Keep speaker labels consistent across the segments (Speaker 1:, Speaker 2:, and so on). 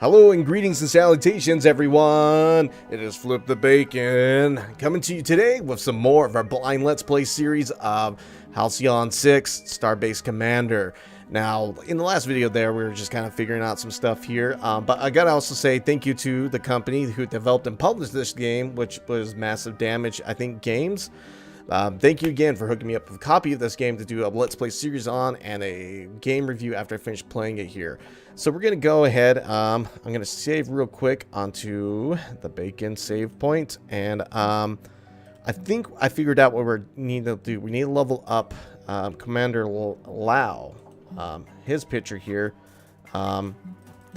Speaker 1: Hello and greetings and salutations, everyone. It is Flip the Bacon coming to you today with some more of our blind Let's Play series of Halcyon 6 Starbase Commander. Now, in the last video there, we were just kind of figuring out some stuff here, but I gotta also say thank you to the company who developed and published this game, which was Massive Damage, I think, Games. Thank you again for hooking me up with a copy of this game to do a Let's Play series on and a game review after I finish playing it here. So we're going to go ahead, I'm going to save real quick onto the Bacon save point, and I think I figured out what we need to do. We need to level up Commander Lau, his picture here, the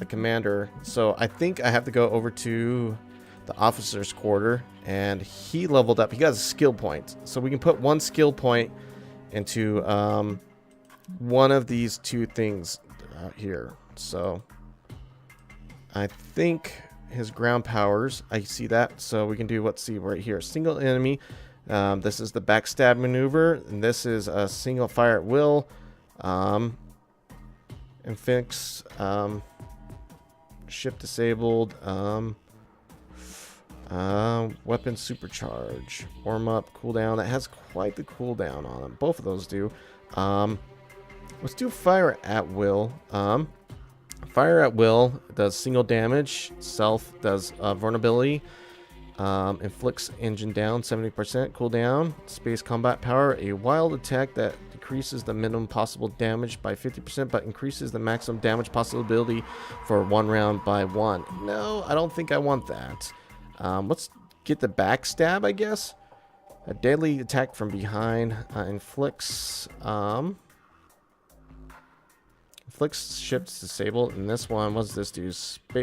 Speaker 1: commander. So I think I have to go over to the officer's quarter, and he leveled up. He got a skill point, so we can put one skill point into one of these two things here. So I think his ground powers, I see that, so we can do, let's see right here, single enemy. This is the backstab maneuver, and this is a single fire at will, and fix ship disabled, weapon supercharge, warm up, cooldown. That has quite the cooldown on them. Both of those do. Let's do fire at will. Fire at will does single damage. Self does vulnerability. Inflicts engine down 70% cooldown. Space combat power, a wild attack that decreases the minimum possible damage by 50% but increases the maximum damage possibility for 1 round by 1. No, I don't think I want that. Let's get the backstab, I guess. A deadly attack from behind inflicts ships disabled. And this one, what does this do?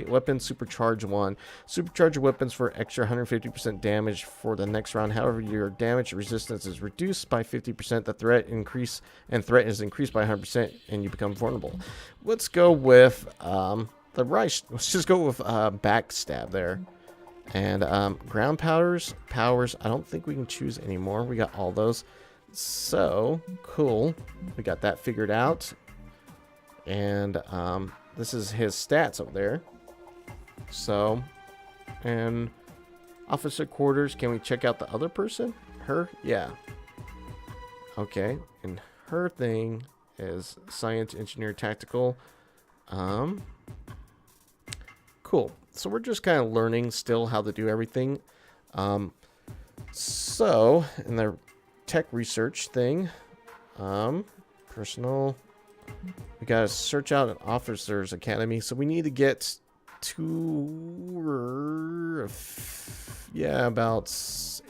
Speaker 1: Weapon supercharge 1. Supercharge your weapons for extra 150% damage for the next round. However, your damage resistance is reduced by 50%. The threat is increased by 100%, and you become vulnerable. Let's go with let's just go with backstab there. And ground powers, I don't think we can choose anymore. We got all those. So, cool. We got that figured out. And this is his stats up there. So, and officer quarters, can we check out the other person? Her? Yeah. Okay. And her thing is science, engineer, tactical. Cool. So we're just kind of learning still how to do everything. So in the tech research thing, personal, we gotta search out an officer's academy. So we need to get to, yeah, about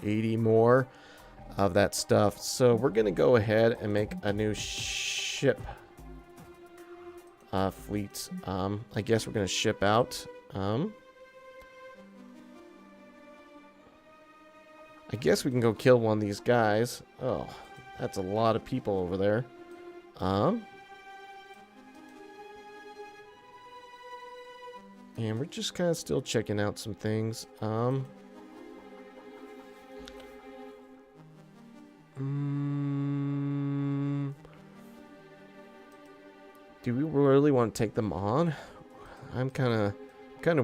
Speaker 1: 80 more of that stuff. So we're gonna go ahead and make a new ship fleet. I guess we're gonna ship out. I guess we can go kill one of these guys. Oh, that's a lot of people over there. And we're just kind of still checking out some things. Do we really want to take them on? I'm kind of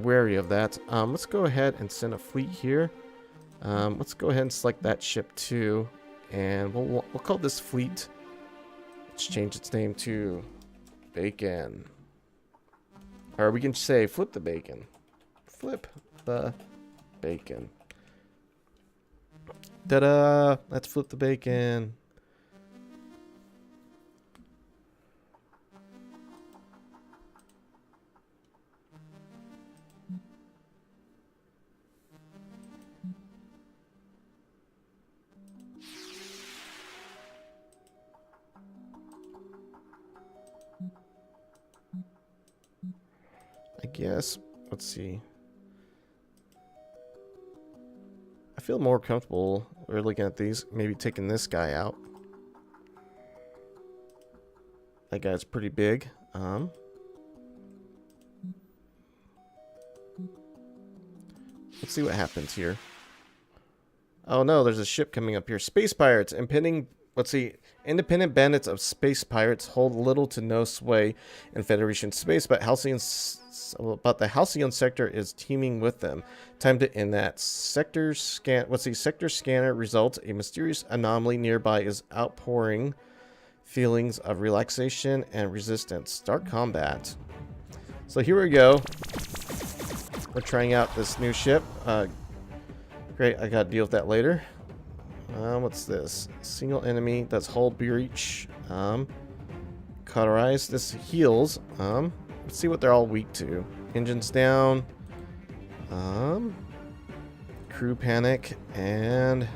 Speaker 1: wary of that. Let's go ahead and send a fleet here. Let's go ahead and select that ship too, and we'll call this fleet. Let's change its name to Bacon, or we can say Flip the Bacon. Flip the Bacon. Ta-da! Let's flip the bacon. I guess, let's see. I feel more comfortable looking at these, maybe taking this guy out. That guy's pretty big. Let's see what happens here. Oh no, there's a ship coming up here. Space pirates, impending let's see. Independent bandits of space pirates hold little to no sway in Federation space, but the Halcyon sector is teeming with them. Time to end that. Sector scanner results. A mysterious anomaly nearby is outpouring feelings of relaxation and resistance. Start combat. So here we go. We're trying out this new ship. Great, I gotta deal with that later. What's this? Single enemy. That's hull breach. Cauterize. This heals. Let's see what they're all weak to. Engines down. Crew panic and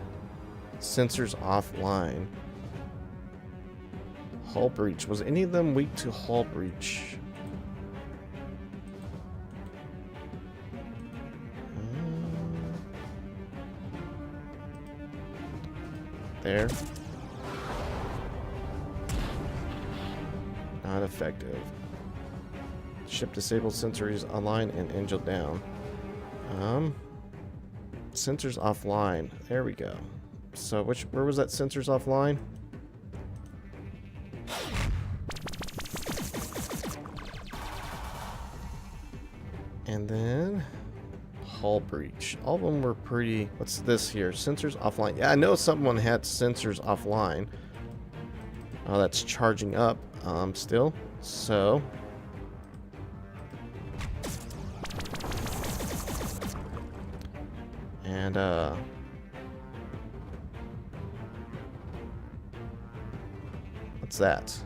Speaker 1: sensors offline. Hull breach. Was any of them weak to hull breach? There. Not effective. Ship disabled, sensors online and engine down. Sensors offline. There we go. So where was that sensors offline? And then hull breach. All of them were pretty... What's this here? Sensors offline. Yeah, I know someone had sensors offline. Oh, that's charging up still. So... And, what's that?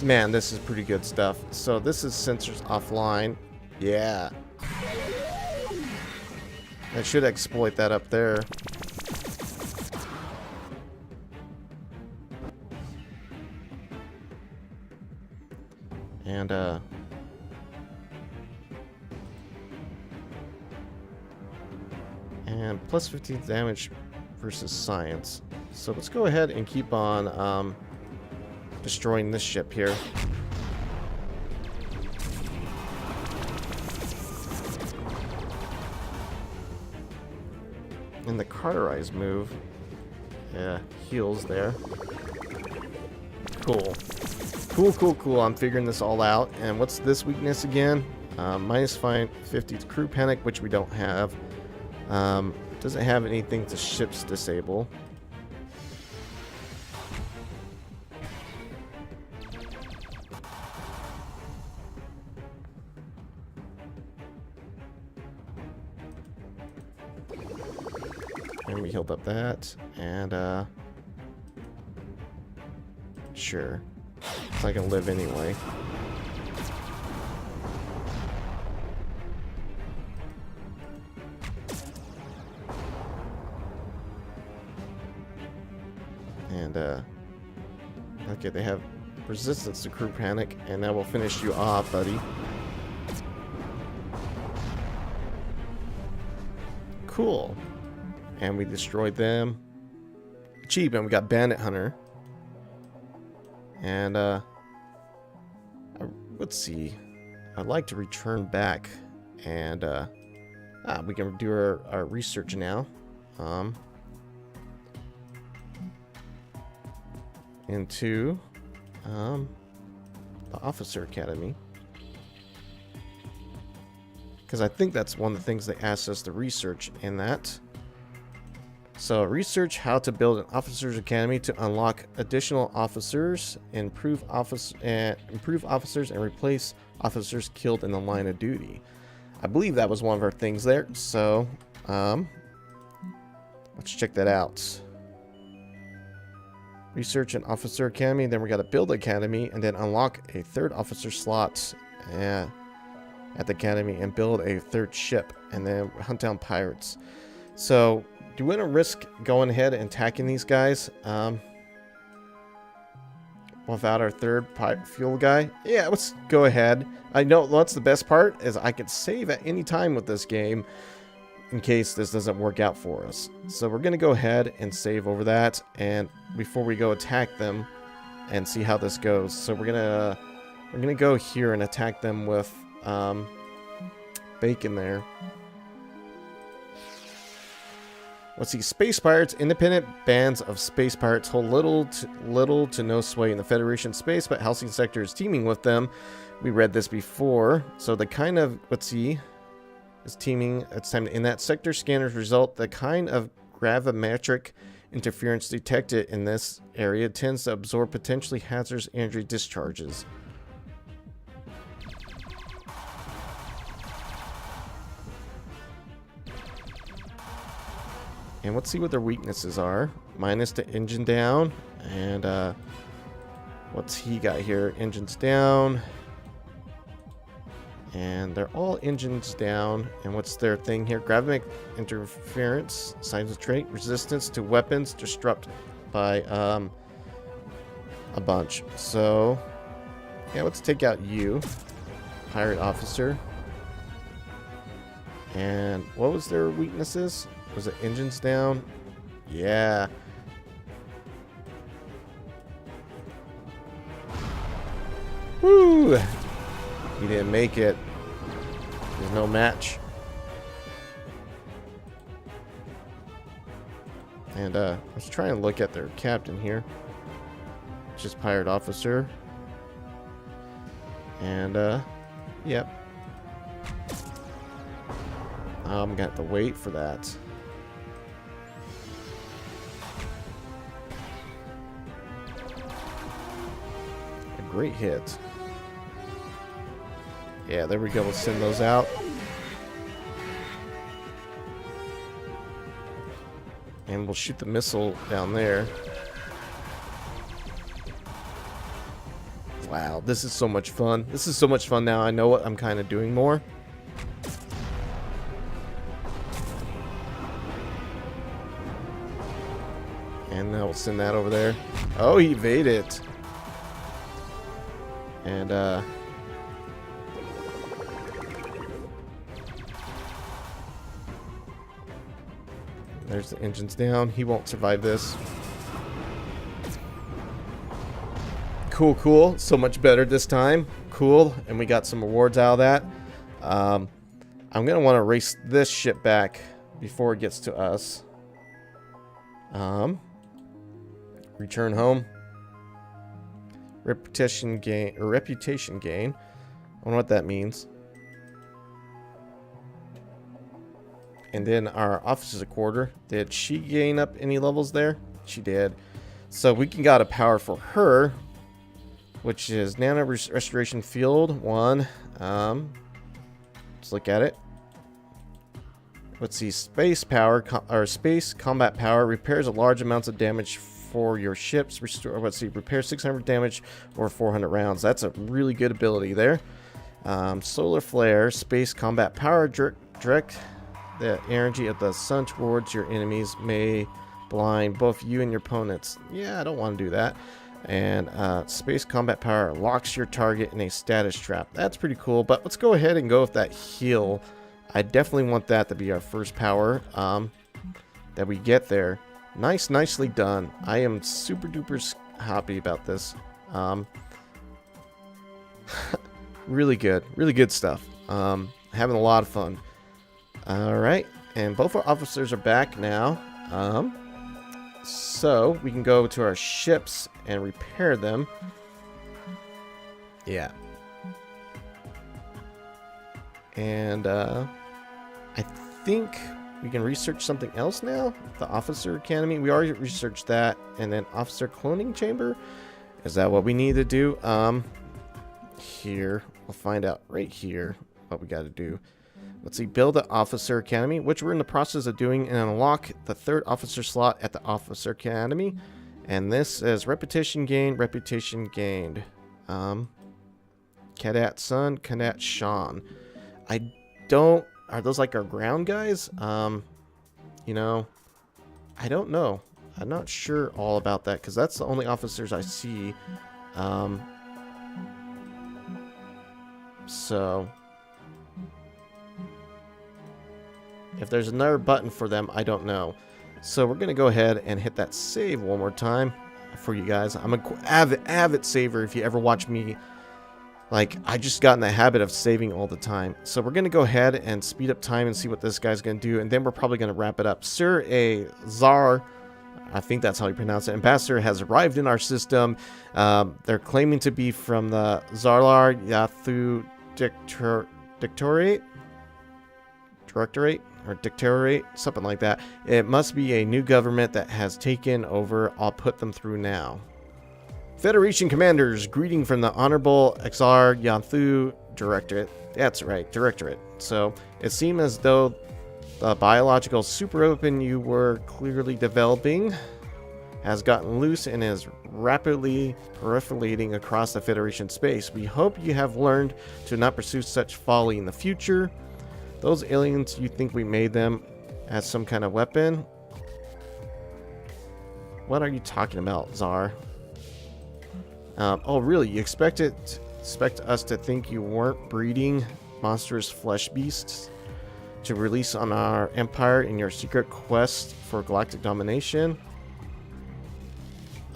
Speaker 1: Man, this is pretty good stuff. So this is sensors offline. Yeah. I should exploit that up there. And plus 15 damage versus science. So let's go ahead and keep on destroying this ship here. And the cauterize move, yeah, heals there. Cool. Cool. I'm figuring this all out. And what's this weakness again? Minus 50 to crew panic, which we don't have. Doesn't have anything to ships disable. And we healed up that. And, sure. It's not gonna live anyway. And, okay, they have resistance to crew panic, and that will finish you off, buddy. Cool. And we destroyed them. Achievement, we got Bandit Hunter. And, let's see. I'd like to return back, and, we can do our research now. Into, the Officer Academy. Because I think that's one of the things they asked us to research in that. So, research how to build an Officers Academy to unlock additional officers, improve officers, and replace officers killed in the line of duty. I believe that was one of our things there. So, let's check that out. Research an Officer Academy, then we got to build Academy, and then unlock a third officer slot at the Academy, and build a third ship, and then hunt down pirates. So, do we want to risk going ahead and attacking these guys without our third fuel guy? Yeah, let's go ahead. I know that's the best part, is I could save at any time with this game in case this doesn't work out for us. So we're going to go ahead and save over that, and before we go attack them and see how this goes. So we're going to go here and attack them with bacon there. Let's see. Space pirates. Independent bands of space pirates hold little to no sway in the Federation space, but Halcyon sector is teaming with them. We read this before. So the kind of, let's see, is teaming. It's time to, in that sector scanners result, the kind of gravimetric interference detected in this area tends to absorb potentially hazardous energy discharges. And let's see what their weaknesses are. Minus the engine down. And what's he got here? Engines down. And they're all engines down. And what's their thing here? Gravimetric interference. Signs of trait. Resistance to weapons disrupted by a bunch. So, yeah, let's take out you. Pirate officer. And what was their weaknesses? Was it engines down? Yeah. Woo! He didn't make it. There's no match. And let's try and look at their captain here. Just pirate officer. And yep. I'm gonna have to wait for that. Great hit. Yeah, there we go. Let's send those out. And we'll shoot the missile down there. Wow, this is so much fun. This is so much fun now. I know what I'm kind of doing more. And now we'll send that over there. Oh, he evaded it. And there's the engines down. He won't survive this. Cool, cool. So much better this time. Cool. And we got some rewards out of that. I'm going to want to race this ship back before it gets to us. Return home. Reputation gain. I wonder what that means. And then our officer's quarter. Did she gain up any levels there? She did. So we got a power for her, which is nano restoration field 1. Let's look at it. Let's see. Space power or space combat power repairs a large amounts of damage for your ships. Restore. Let's see. Repair 600 damage or 400 rounds. That's a really good ability there. Solar flare. Space combat power. Direct the energy of the sun towards your enemies. May blind both you and your opponents. Yeah, I don't want to do that. And space combat power locks your target in a status trap. That's pretty cool. But let's go ahead and go with that heal. I definitely want that to be our first power that we get there. Nicely done. I am super duper happy about this. Really good stuff. Having a lot of fun. All right, and both our officers are back now. So we can go to our ships and repair them. Yeah. And I think we can research something else now. The Officer Academy. We already researched that. And then Officer Cloning Chamber. Is that what we need to do? Here. We'll find out right here what we got to do. Let's see. Build the Officer Academy, which we're in the process of doing, and unlock the 3rd officer slot at the Officer Academy. And this is reputation gained. Cadet Sun, Cadet Sean. I don't... Are those like our ground guys? You know, I don't know. I'm not sure all about that because that's the only officers I see. So if there's another button for them, I don't know. So we're gonna go ahead and hit that save one more time for you guys. I'm an avid saver. If you ever watch me Like, I just got in the habit of saving all the time. So we're going to go ahead and speed up time and see what this guy's going to do. And then we're probably going to wrap it up. Sir Xlar, I think that's how you pronounce it, Ambassador has arrived in our system. They're claiming to be from the Xlar-Yanthu Directorate, something like that. It must be a new government that has taken over. I'll put them through now. Federation commanders, greeting from the Honorable Xlar-Yanthu Directorate. That's right, Directorate. So it seemed as though the biological super open you were clearly developing has gotten loose and is rapidly proliferating across the Federation space. We hope you have learned to not pursue such folly in the future. Those aliens, you think we made them as some kind of weapon? What are you talking about, Xar? Oh, really? You expect us to think you weren't breeding monstrous flesh beasts to release on our empire in your secret quest for galactic domination?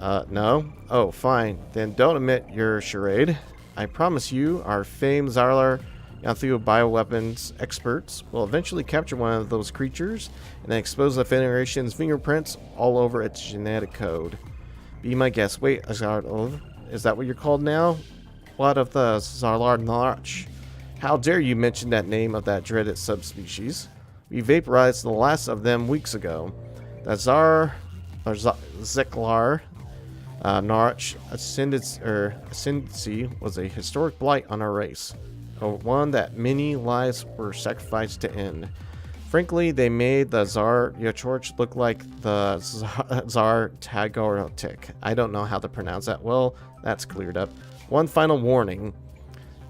Speaker 1: No? Oh, fine. Then don't admit your charade. I promise you, our famed Xlar-Yanthu bioweapons experts will eventually capture one of those creatures and then expose the Federation's fingerprints all over its genetic code. Be my guest. Wait, Xlar, is that what you're called now? What of the Xlar-Yanthu? How dare you mention that name of that dreaded subspecies? We vaporized the last of them weeks ago. The Xlar ascendancy was a historic blight on our race, one that many lives were sacrificed to end. Frankly, they made the Xlar-Yanthu look like the Xlar-Tagoritic. I don't know how to pronounce that. Well, that's cleared up. One final warning.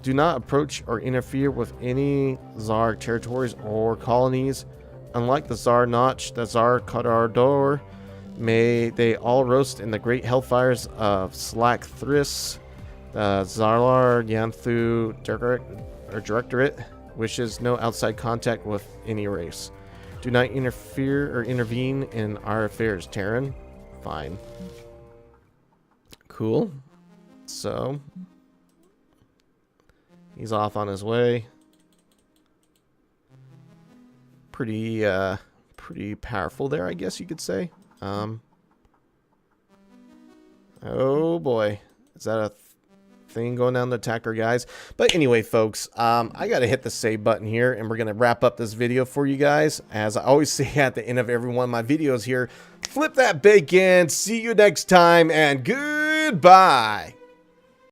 Speaker 1: Do not approach or interfere with any Xar territories or colonies. Unlike the Xar-Notch, the Xar-Kadardor, may they all roast in the great hellfires of Slack Thris. The Xlar-Yanthu Directorate wishes no outside contact with any race. Do not interfere or intervene in our affairs, Terran. Fine. Cool. So, he's off on his way. Pretty powerful there, I guess you could say. Oh boy, is that a thing going down the attacker, guys? But anyway, folks, I gotta hit the save button here, and we're gonna wrap up this video for you guys. As I always say at the end of every one of my videos here, flip that bacon. See you next time, and goodbye.